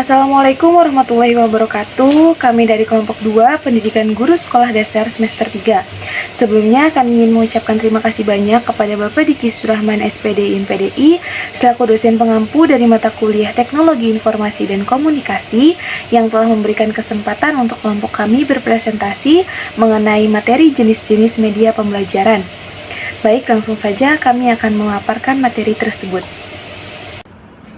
Assalamualaikum warahmatullahi wabarakatuh. Kami dari kelompok 2 Pendidikan Guru Sekolah Dasar semester 3. Sebelumnya kami ingin mengucapkan terima kasih banyak kepada Bapak Diki Surahman SPD IMPDI selaku dosen pengampu dari mata kuliah Teknologi Informasi dan Komunikasi yang telah memberikan kesempatan untuk kelompok kami berpresentasi mengenai materi jenis-jenis media pembelajaran. Baik, langsung saja kami akan memaparkan materi tersebut.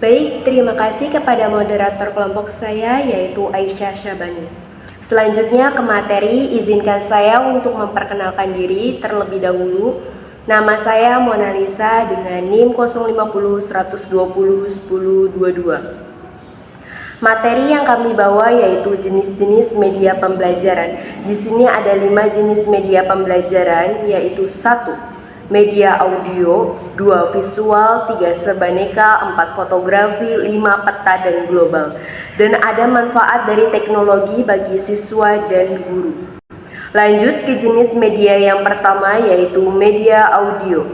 Baik, terima kasih kepada moderator kelompok saya yaitu Aisyah Syabani. Selanjutnya ke materi, izinkan saya untuk memperkenalkan diri terlebih dahulu. Nama saya Mona Lisa dengan NIM 050 120 1022. Materi yang kami bawa yaitu jenis-jenis media pembelajaran. Di sini ada 5 jenis media pembelajaran yaitu 1. Media audio, 2 visual, 3 serbaneka, 4 fotografi, 5 peta dan global. Dan ada manfaat dari teknologi bagi siswa dan guru. Lanjut ke jenis media yang pertama yaitu media audio.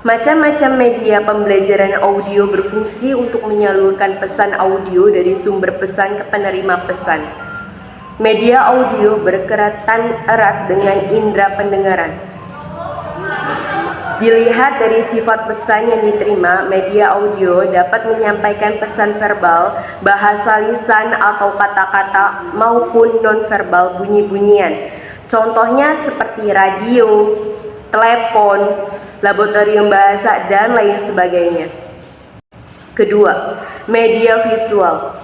Macam-macam media pembelajaran audio berfungsi untuk menyalurkan pesan audio dari sumber pesan ke penerima pesan. Media audio berkaitan erat dengan indera pendengaran. Dilihat dari sifat pesan yang diterima, media audio dapat menyampaikan pesan verbal, bahasa lisan atau kata-kata maupun nonverbal bunyi-bunyian. Contohnya seperti radio, telepon, laboratorium bahasa, dan lain sebagainya. Kedua, media visual.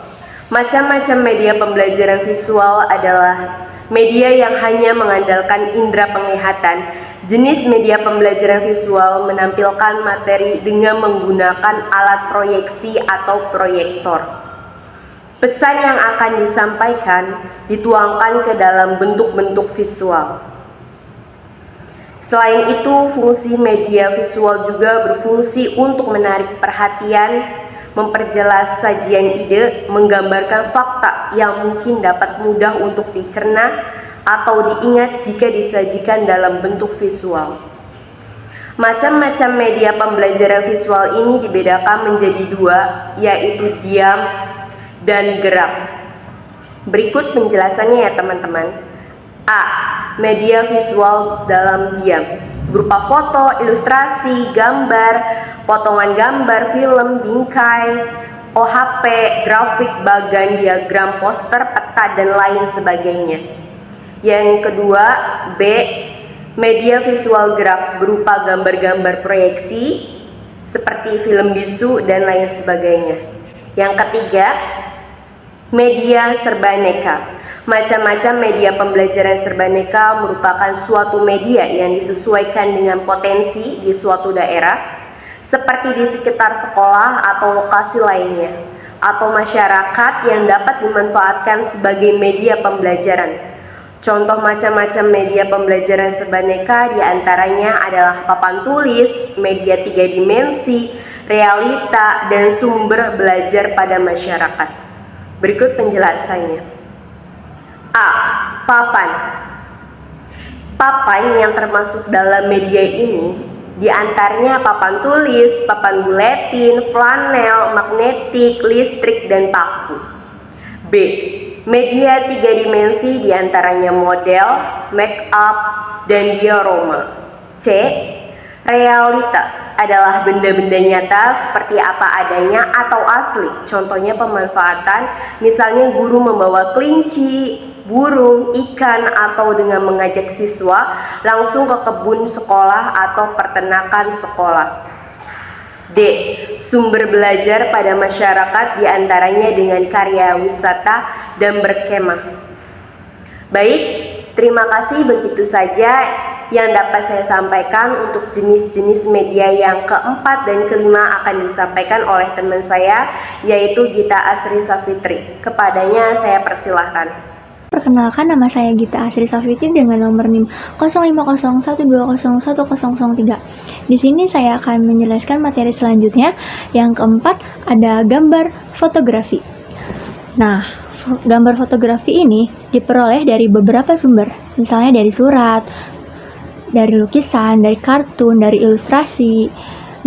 Macam-macam media pembelajaran visual adalah media yang hanya mengandalkan indera penglihatan. Jenis media pembelajaran visual menampilkan materi dengan menggunakan alat proyeksi atau proyektor. Pesan yang akan disampaikan dituangkan ke dalam bentuk-bentuk visual. Selain itu, fungsi media visual juga berfungsi untuk menarik perhatian, memperjelas sajian ide, menggambarkan fakta yang mungkin dapat mudah untuk dicerna atau diingat jika disajikan dalam bentuk visual. Macam-macam media pembelajaran visual ini dibedakan menjadi 2, yaitu diam dan gerak. Berikut penjelasannya ya teman-teman. A. Media visual dalam diam, berupa foto, ilustrasi, gambar, potongan gambar, film, bingkai, OHP, grafik, bagan, diagram, poster, peta, dan lain sebagainya. Yang kedua, B. Media visual gerak berupa gambar-gambar proyeksi seperti film bisu dan lain sebagainya. Yang ketiga, media serbaneka. Macam-macam media pembelajaran serbaneka merupakan suatu media yang disesuaikan dengan potensi di suatu daerah seperti di sekitar sekolah atau lokasi lainnya atau masyarakat yang dapat dimanfaatkan sebagai media pembelajaran. Contoh macam-macam media pembelajaran serbaneka diantaranya adalah papan tulis, media 3 dimensi, realita, dan sumber belajar pada masyarakat. Berikut penjelasannya. A. Papan. Papan yang termasuk dalam media ini diantaranya papan tulis, papan buletin, flanel, magnetik, listrik, dan paku. B. Media 3 dimensi diantaranya model, make up, dan diorama. C. Realita adalah benda-benda nyata seperti apa adanya atau asli. Contohnya pemanfaatan, misalnya guru membawa kelinci, burung, ikan, atau dengan mengajak siswa langsung ke kebun sekolah atau peternakan sekolah. D. Sumber belajar pada masyarakat diantaranya dengan karya wisata dan berkemah. Baik, terima kasih, begitu saja yang dapat saya sampaikan untuk jenis-jenis media yang keempat dan kelima akan disampaikan oleh teman saya yaitu Gita Asri Safitri. Kepadanya saya persilahkan. Perkenalkan, nama saya Gita Asri Safitri dengan nomor NIM 0501201003. Di sini saya akan menjelaskan materi selanjutnya. Yang keempat ada gambar fotografi. Nah, gambar fotografi ini diperoleh dari beberapa sumber, misalnya dari surat, dari lukisan, dari kartun, dari ilustrasi.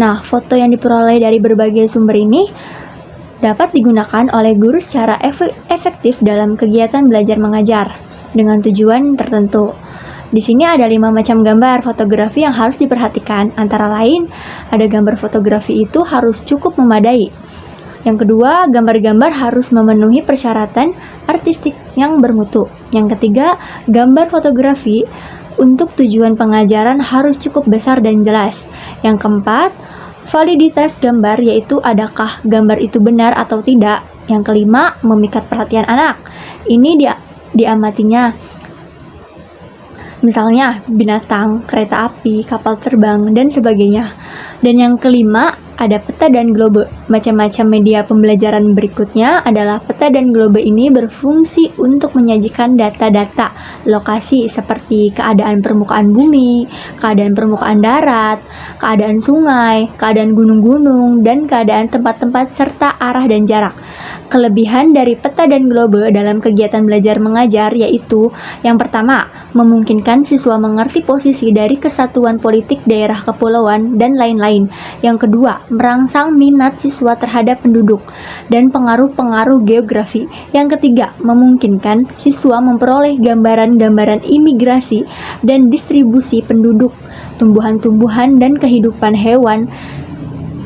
Nah, foto yang diperoleh dari berbagai sumber ini dapat digunakan oleh guru secara efektif dalam kegiatan belajar mengajar dengan tujuan tertentu. Di sini ada 5 macam gambar fotografi yang harus diperhatikan. Antara lain, ada gambar fotografi itu harus cukup memadai. Yang kedua, gambar-gambar harus memenuhi persyaratan artistik yang bermutu. Yang ketiga, gambar fotografi untuk tujuan pengajaran harus cukup besar dan jelas. Yang keempat, validitas gambar, yaitu adakah gambar itu benar atau tidak. Yang kelima, memikat perhatian anak. Ini diamatinya, misalnya binatang, kereta api, kapal terbang, dan sebagainya. Dan yang kelima, ada peta dan globe. Macam-macam media pembelajaran berikutnya adalah peta dan globe ini berfungsi untuk menyajikan data-data lokasi seperti keadaan permukaan bumi, keadaan permukaan darat, keadaan sungai, keadaan gunung-gunung, dan keadaan tempat-tempat serta arah dan jarak. Kelebihan dari peta dan globe dalam kegiatan belajar mengajar yaitu yang pertama, memungkinkan siswa mengerti posisi dari kesatuan politik daerah kepulauan dan lain-lain. Yang kedua, merangsang minat siswa terhadap penduduk dan pengaruh-pengaruh geografi. Yang ketiga, memungkinkan siswa memperoleh gambaran-gambaran imigrasi dan distribusi penduduk, tumbuhan-tumbuhan dan kehidupan hewan,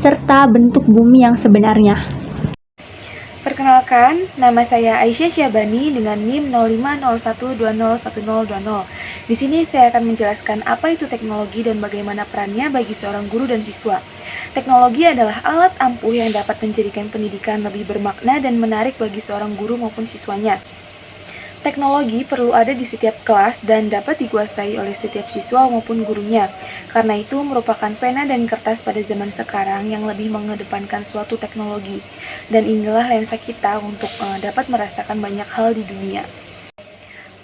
serta bentuk bumi yang sebenarnya. Perkenalkan, nama saya Aisyah Syabani dengan NIM 0501201020. Di sini saya akan menjelaskan apa itu teknologi dan bagaimana perannya bagi seorang guru dan siswa. Teknologi adalah alat ampuh yang dapat menjadikan pendidikan lebih bermakna dan menarik bagi seorang guru maupun siswanya. Teknologi perlu ada di setiap kelas dan dapat dikuasai oleh setiap siswa maupun gurunya. Karena itu merupakan pena dan kertas pada zaman sekarang yang lebih mengedepankan suatu teknologi. Dan inilah lensa kita untuk dapat merasakan banyak hal di dunia.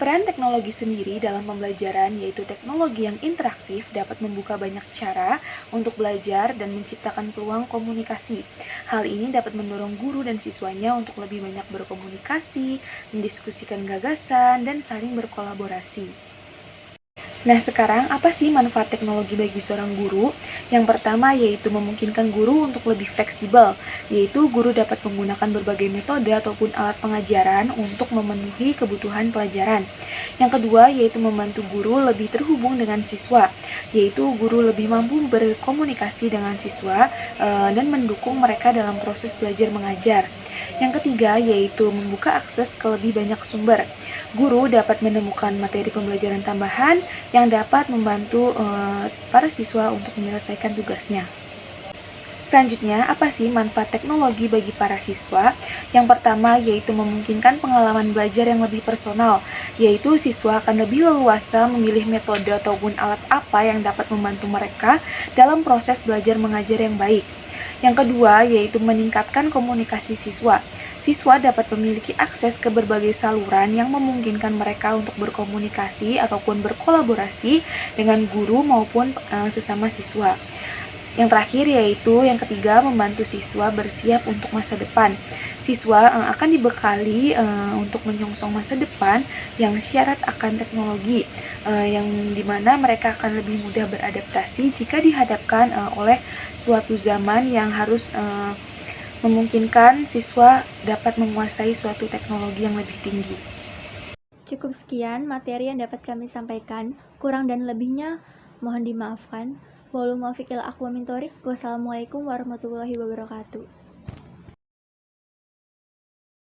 Peran teknologi sendiri dalam pembelajaran yaitu teknologi yang interaktif dapat membuka banyak cara untuk belajar dan menciptakan peluang komunikasi. Hal ini dapat mendorong guru dan siswanya untuk lebih banyak berkomunikasi, mendiskusikan gagasan, dan saling berkolaborasi. Nah, sekarang apa sih manfaat teknologi bagi seorang guru? Yang pertama yaitu memungkinkan guru untuk lebih fleksibel, yaitu guru dapat menggunakan berbagai metode ataupun alat pengajaran untuk memenuhi kebutuhan pelajaran. Yang kedua yaitu membantu guru lebih terhubung dengan siswa, yaitu guru lebih mampu berkomunikasi dengan siswa dan mendukung mereka dalam proses belajar mengajar. Yang ketiga yaitu membuka akses ke lebih banyak sumber. Guru dapat menemukan materi pembelajaran tambahan yang dapat membantu para siswa untuk menyelesaikan tugasnya. Selanjutnya, apa sih manfaat teknologi bagi para siswa? Yang pertama yaitu memungkinkan pengalaman belajar yang lebih personal, yaitu siswa akan lebih leluasa memilih metode ataupun alat apa yang dapat membantu mereka dalam proses belajar mengajar yang baik. Yang kedua yaitu meningkatkan komunikasi siswa. Siswa dapat memiliki akses ke berbagai saluran yang memungkinkan mereka untuk berkomunikasi ataupun berkolaborasi dengan guru maupun sesama siswa. Yang terakhir yaitu yang ketiga membantu siswa bersiap untuk masa depan. Siswa akan dibekali untuk menyongsong masa depan yang syarat akan teknologi, yang dimana mereka akan lebih mudah beradaptasi jika dihadapkan oleh suatu zaman yang harus memungkinkan siswa dapat menguasai suatu teknologi yang lebih tinggi. Cukup sekian materi yang dapat kami sampaikan. Kurang dan lebihnya mohon dimaafkan. Wassalamualaikum warahmatullahi wabarakatuh.